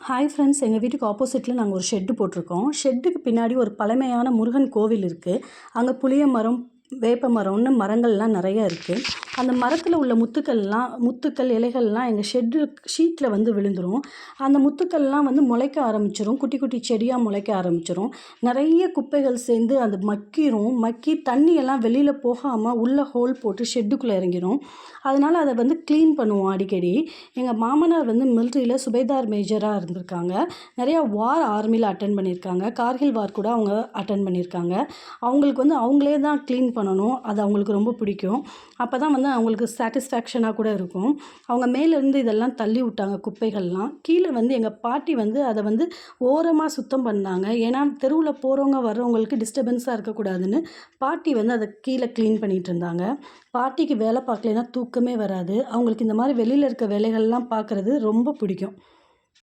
Hi friends, எங்கள் வீட்டுக்கு ஆப்போசிட்டில் நாங்கள் ஒரு ஷெட்டு போட்டிருக்கோம். ஷெட்டுக்கு பின்னாடி ஒரு பழமையான முருகன் கோவில் இருக்குது. அங்கே புளிய மரம், வேப்ப மரம்னு மரங்கள்லாம் நிறையா இருக்குது. அந்த மரத்தில் உள்ள முத்துக்கள் இலைகள்லாம் எங்கள் ஷீட்டில் வந்து விழுந்துடும். அந்த முத்துக்கள்லாம் வந்து முளைக்க ஆரம்பிச்சிடும். குட்டி குட்டி செடியாக முளைக்க ஆரம்பிச்சிடும். நிறைய குப்பைகள் சேர்ந்து அது மக்கி தண்ணியெல்லாம் வெளியில் போகாமல் உள்ளே ஹோல் போட்டு ஷெட்டுக்குள்ளே இறங்கிடும். அதனால் அதை வந்து க்ளீன் பண்ணுவோம் அடிக்கடி. எங்கள் மாமனார் வந்து மிலிட்ரியில் சுபேதார் மேஜராக இருந்திருக்காங்க. நிறையா ஆர்மியில் அட்டென்ட் பண்ணியிருக்காங்க. கார்கில் வார் கூட அவங்க அட்டென்ட் பண்ணியிருக்காங்க. அவங்களுக்கு வந்து அவங்களே தான் க்ளீன் பண்ணணும். அது அவங்களுக்கு ரொம்ப பிடிக்கும். அப்போ தான் வந்து அவங்களுக்கு சாட்டிஸ்ஃபேக்ஷனாக கூட இருக்கும். அவங்க மேலேருந்து இதெல்லாம் தள்ளி விட்டாங்க குப்பைகள்லாம். கீழே வந்து எங்கள் பாட்டி வந்து அதை வந்து ஓரமாக சுத்தம் பண்ணாங்க. ஏன்னா தெருவில் போகிறவங்க வர்றவங்களுக்கு டிஸ்டர்பன்ஸாக இருக்கக்கூடாதுன்னு பாட்டி வந்து அதை கீழே க்ளீன் பண்ணிகிட்டு இருந்தாங்க. பாட்டிக்கு வேலை பார்க்கலைன்னா தூக்கமே வராது. அவங்களுக்கு இந்த மாதிரி வெளியில் இருக்க வேலைகள்லாம் பார்க்குறது ரொம்ப பிடிக்கும்.